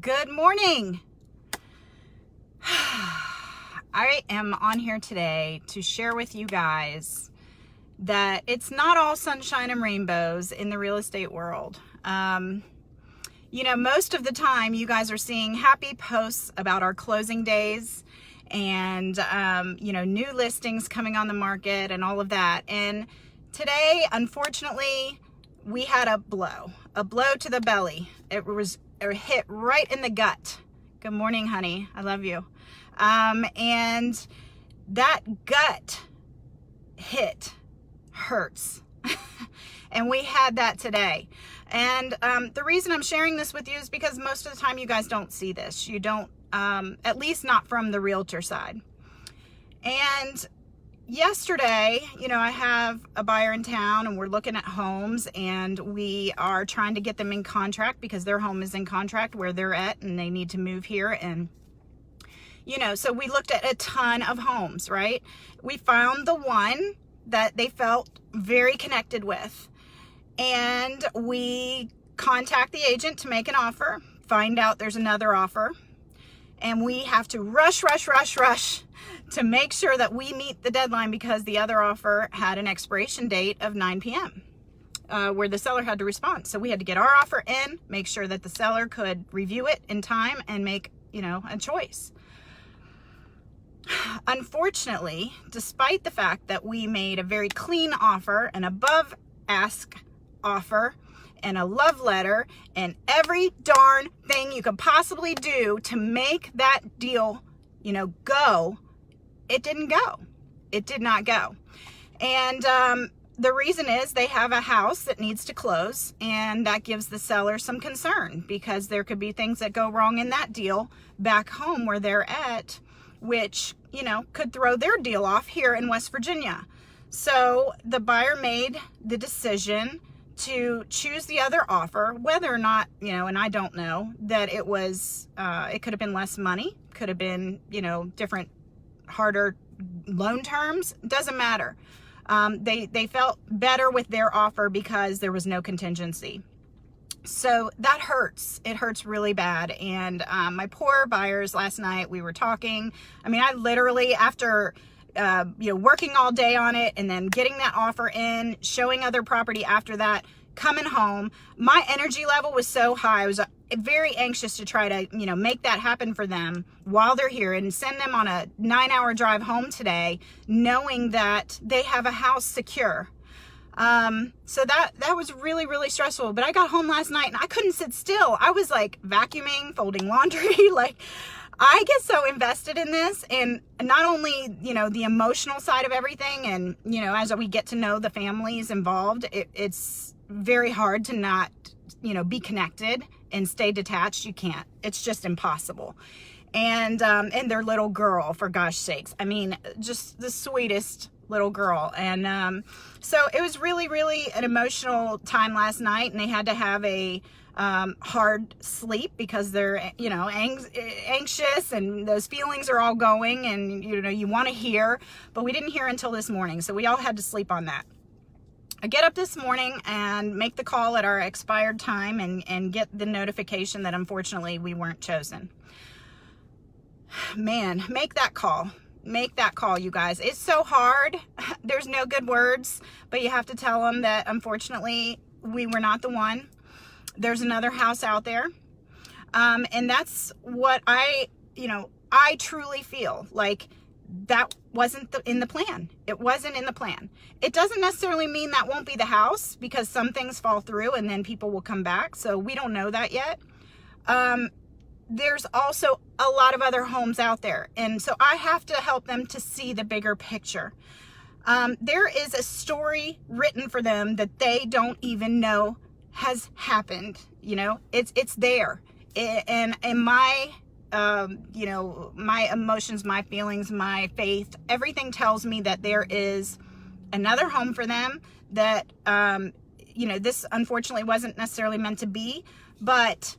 Good morning. I am on here today to share with you guys that it's not all sunshine and rainbows in the real estate world. Most of the time you guys are seeing happy posts about our closing days and, new listings coming on the market and all of that. And today, unfortunately, we had a blow to the belly. It hit right in the gut. Good morning, honey. I love you. And that gut hit hurts. And we had that today. And the reason I'm sharing this with you is because most of the time you guys don't see this. You don't, at least not from the realtor side. And yesterday, I have a buyer in town and we're looking at homes and we are trying to get them in contract because their home is in contract where they're at and they need to move here. And, so we looked at a ton of homes, right? We found the one that they felt very connected with. And we contact the agent to make an offer, find out there's another offer. And we have to rush to make sure that we meet the deadline because the other offer had an expiration date of 9 p.m. Where the seller had to respond. So we had to get our offer in, make sure that the seller could review it in time and make, a choice. Unfortunately, despite the fact that we made a very clean offer, an above ask offer, and a love letter, and every darn thing you could possibly do to make that deal, go, it didn't go. It did not go. And the reason is they have a house that needs to close, and that gives the seller some concern because there could be things that go wrong in that deal back home where they're at, which, could throw their deal off here in West Virginia. So the buyer made the decision to choose the other offer, whether or not, and I don't know, that it was, it could have been less money, could have been, different, harder loan terms, doesn't matter. They felt better with their offer because there was no contingency. So that hurts. It hurts really bad. And my poor buyers last night, we were talking. I mean, I literally, after working all day on it and then getting that offer in, showing other property after that, coming home, my energy level was so high. I was very anxious to try to, make that happen for them while they're here and send them on a 9-hour drive home today, knowing that they have a house secure. So that was really, really stressful. But I got home last night and I couldn't sit still. I was like vacuuming, folding laundry, I get so invested in this, and not only, the emotional side of everything, and, as we get to know the families involved, it's very hard to not, be connected and stay detached. You can't. It's just impossible. And their little girl, for gosh sakes. I mean, just the sweetest little girl. And so it was really, really an emotional time last night, and they had to have a hard sleep because they're, anxious and those feelings are all going, and, you want to hear, but we didn't hear until this morning. So we all had to sleep on that. I get up this morning and make the call at our expired time and get the notification that unfortunately we weren't chosen. Man, make that call. Make that call, you guys. It's so hard. There's no good words, but you have to tell them that unfortunately we were not the one. There's another house out there. And that's what I truly feel like that wasn't in the plan. It wasn't in the plan. It doesn't necessarily mean that won't be the house because some things fall through and then people will come back. So we don't know that yet. There's also a lot of other homes out there. And so I have to help them to see the bigger picture. There is a story written for them that they don't even know has happened. It's there. And my, my emotions, my feelings, my faith, everything tells me that there is another home for them that, this unfortunately wasn't necessarily meant to be, but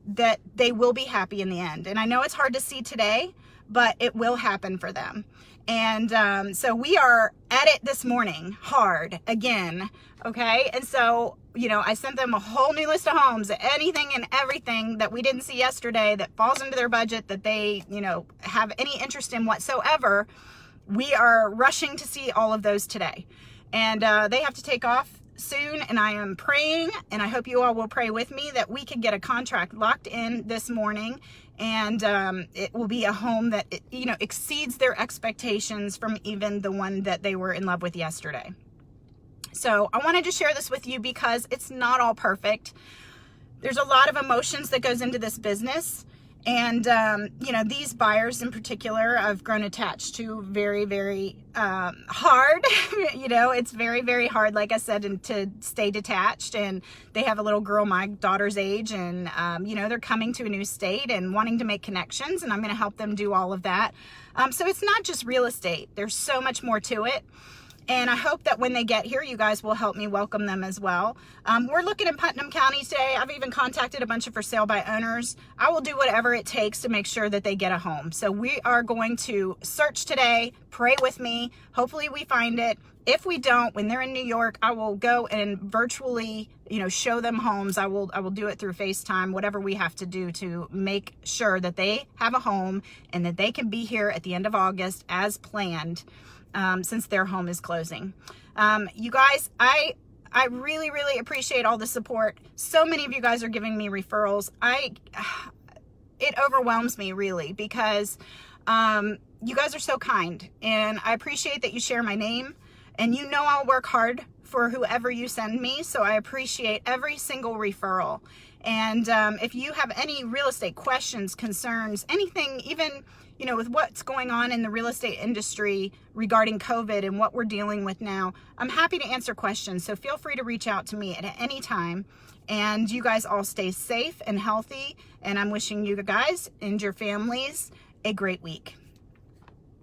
that they will be happy in the end. And I know it's hard to see today, but it will happen for them. And so we are at it this morning hard again. Okay. And so you know, I sent them a whole new list of homes, anything and everything that we didn't see yesterday that falls into their budget that they, you know, have any interest in whatsoever. We are rushing to see all of those today. And they have to take off soon, and I am praying, and I hope you all will pray with me, that we can get a contract locked in this morning, and it will be a home that, you know, exceeds their expectations from even the one that they were in love with yesterday. So I wanted to share this with you because it's not all perfect. There's a lot of emotions that goes into this business. And, you know, these buyers in particular, I've grown attached to very, very hard. You know, it's very, very hard, like I said, and to stay detached. And they have a little girl my daughter's age, and, you know, they're coming to a new state and wanting to make connections, and I'm going to help them do all of that. So it's not just real estate. There's so much more to it. And I hope that when they get here, you guys will help me welcome them as well. We're looking in Putnam County today. I've even contacted a bunch of for sale by owners. I will do whatever it takes to make sure that they get a home. So we are going to search today. Pray with me. Hopefully we find it. If we don't, when they're in New York, I will go and virtually, you know, show them homes. I will do it through FaceTime, whatever we have to do to make sure that they have a home and that they can be here at the end of August as planned. Since their home is closing. You guys, I really, really appreciate all the support. So many of you guys are giving me referrals. It overwhelms me really, because you guys are so kind, and I appreciate that you share my name, and you know I'll work hard for whoever you send me. So I appreciate every single referral. And if you have any real estate questions, concerns, anything, even, you know, with what's going on in the real estate industry regarding COVID and what we're dealing with now, I'm happy to answer questions. So feel free to reach out to me at any time. And you guys all stay safe and healthy. And I'm wishing you guys and your families a great week.